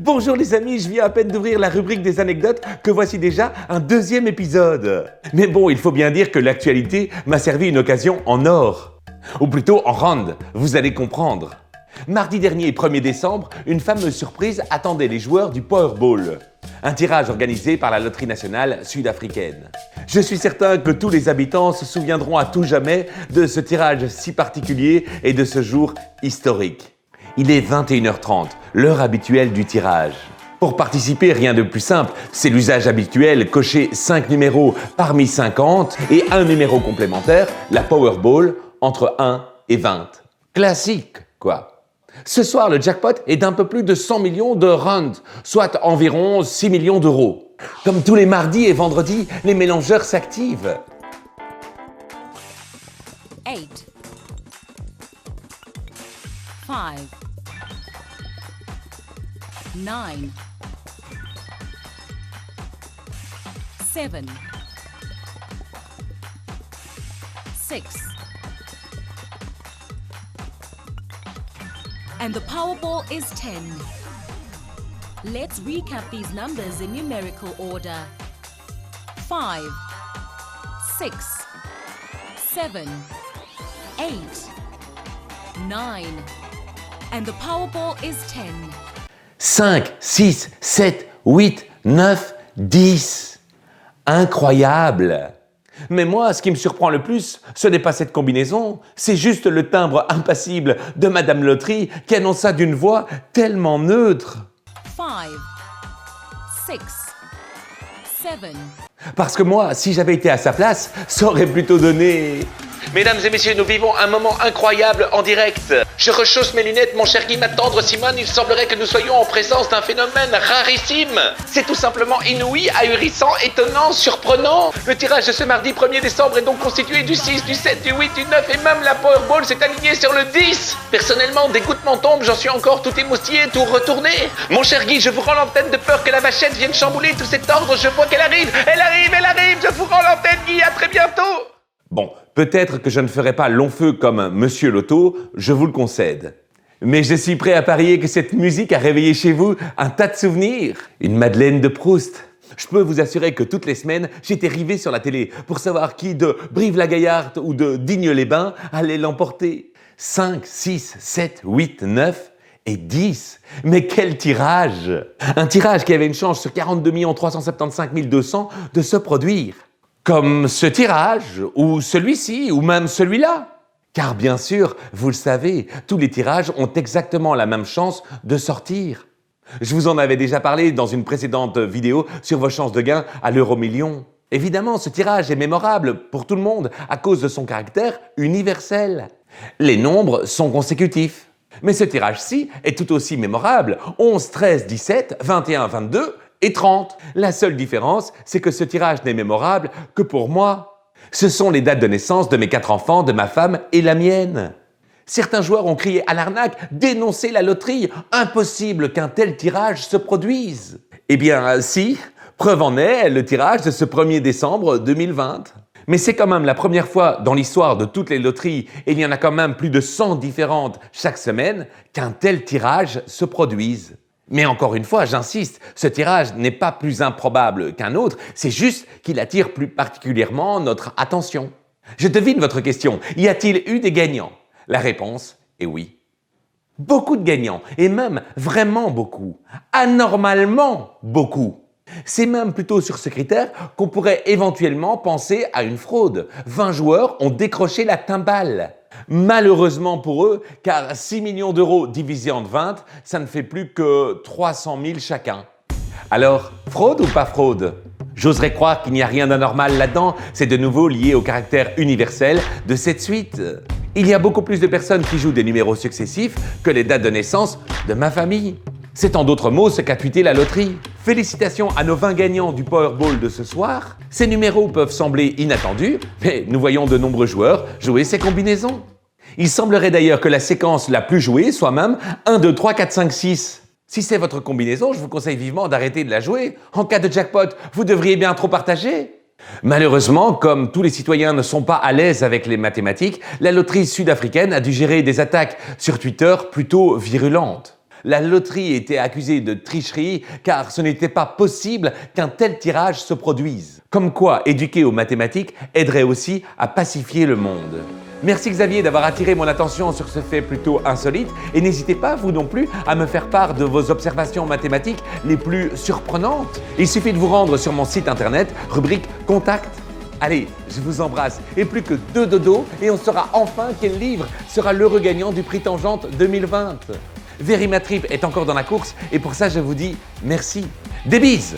Bonjour les amis, je viens à peine d'ouvrir la rubrique des anecdotes que voici déjà un deuxième épisode. Mais bon, il faut bien dire que l'actualité m'a servi une occasion en or. Ou plutôt en rande, vous allez comprendre. Mardi dernier, 1er décembre, une fameuse surprise attendait les joueurs du Powerball. Un tirage organisé par la loterie nationale sud-africaine. Je suis certain que tous les habitants se souviendront à tout jamais de ce tirage si particulier et de ce jour historique. Il est 21h30, l'heure habituelle du tirage. Pour participer, rien de plus simple, c'est l'usage habituel, cocher 5 numéros parmi 50 et un numéro complémentaire, la Powerball, entre 1 et 20. Classique, quoi. Ce soir, le jackpot est d'un peu plus de 100 millions de rand, soit environ 6 millions d'euros. Comme tous les mardis et vendredis, les mélangeurs s'activent. 8 5 9 7 6 and the Powerball is 10. Let's recap these numbers in numerical order. 5 6 7 8 9 and the Powerball is 10. 5, 6, 7, 8, 9, 10. Incroyable! Mais moi, ce qui me surprend le plus, ce n'est pas cette combinaison, c'est juste le timbre impassible de Madame Loterie qui annonça d'une voix tellement neutre. 5 6 7 Parce que moi, si j'avais été à sa place, ça aurait plutôt donné... Mesdames et messieurs, nous vivons un moment incroyable en direct. Je rechausse mes lunettes, mon cher Guy, ma tendre Simone, il semblerait que nous soyons en présence d'un phénomène rarissime. C'est tout simplement inouï, ahurissant, étonnant, surprenant. Le tirage de ce mardi 1er décembre est donc constitué du 6, du 7, du 8, du 9 et même la Powerball s'est alignée sur le 10. Personnellement, des gouttes m'en tombent, j'en suis encore tout émoustillé, tout retourné. Mon cher Guy, je vous rends l'antenne de peur que la vachette vienne chambouler tout cet ordre, je vois qu'elle arrive, je vous rends l'antenne Guy, à très bientôt. Bon, peut-être que je ne ferai pas long feu comme Monsieur Loto, je vous le concède. Mais je suis prêt à parier que cette musique a réveillé chez vous un tas de souvenirs. Une Madeleine de Proust. Je peux vous assurer que toutes les semaines, j'étais rivé sur la télé pour savoir qui de Brive-la-Gaillarde ou de Digne-les-Bains allait l'emporter. 5, 6, 7, 8, 9 et 10. Mais quel tirage! Un tirage qui avait une chance sur 42 375 200 de se produire. Comme ce tirage, ou celui-ci, ou même celui-là. Car bien sûr, vous le savez, tous les tirages ont exactement la même chance de sortir. Je vous en avais déjà parlé dans une précédente vidéo sur vos chances de gain à l'euro-million. Évidemment, ce tirage est mémorable pour tout le monde à cause de son caractère universel. Les nombres sont consécutifs. Mais ce tirage-ci est tout aussi mémorable. 11, 13, 17, 21, 22... et 30. La seule différence, c'est que ce tirage n'est mémorable que pour moi. Ce sont les dates de naissance de mes 4 enfants, de ma femme et la mienne. Certains joueurs ont crié à l'arnaque, dénoncé la loterie, impossible qu'un tel tirage se produise. Eh bien, si, preuve en est le tirage de ce 1er décembre 2020. Mais c'est quand même la première fois dans l'histoire de toutes les loteries, et il y en a quand même plus de 100 différentes chaque semaine, qu'un tel tirage se produise. Mais encore une fois, j'insiste, ce tirage n'est pas plus improbable qu'un autre, c'est juste qu'il attire plus particulièrement notre attention. Je devine votre question, y a-t-il eu des gagnants? La réponse est oui. Beaucoup de gagnants, et même vraiment beaucoup, anormalement beaucoup. C'est même plutôt sur ce critère qu'on pourrait éventuellement penser à une fraude. 20 joueurs ont décroché la timbale. Malheureusement pour eux, car 6 millions d'euros divisé en 20, ça ne fait plus que 300 000 chacun. Alors, fraude ou pas fraude? J'oserais croire qu'il n'y a rien d'anormal là-dedans, c'est de nouveau lié au caractère universel de cette suite. Il y a beaucoup plus de personnes qui jouent des numéros successifs que les dates de naissance de ma famille. C'est en d'autres mots ce qu'a tweeté la loterie. Félicitations à nos 20 gagnants du Powerball de ce soir. Ces numéros peuvent sembler inattendus, mais nous voyons de nombreux joueurs jouer ces combinaisons. Il semblerait d'ailleurs que la séquence la plus jouée soit même 1, 2, 3, 4, 5, 6. Si c'est votre combinaison, je vous conseille vivement d'arrêter de la jouer. En cas de jackpot, vous devriez bien trop partager. Malheureusement, comme tous les citoyens ne sont pas à l'aise avec les mathématiques, la loterie sud-africaine a dû gérer des attaques sur Twitter plutôt virulentes. La loterie était accusée de tricherie car ce n'était pas possible qu'un tel tirage se produise. Comme quoi, éduquer aux mathématiques aiderait aussi à pacifier le monde. Merci Xavier d'avoir attiré mon attention sur ce fait plutôt insolite et n'hésitez pas, vous non plus, à me faire part de vos observations mathématiques les plus surprenantes. Il suffit de vous rendre sur mon site internet, rubrique Contact. Allez, je vous embrasse et plus que 2 dodos et on saura enfin quel livre sera l'heureux gagnant du prix Tangente 2020. Verimatrip est encore dans la course et pour ça je vous dis merci. Des bises!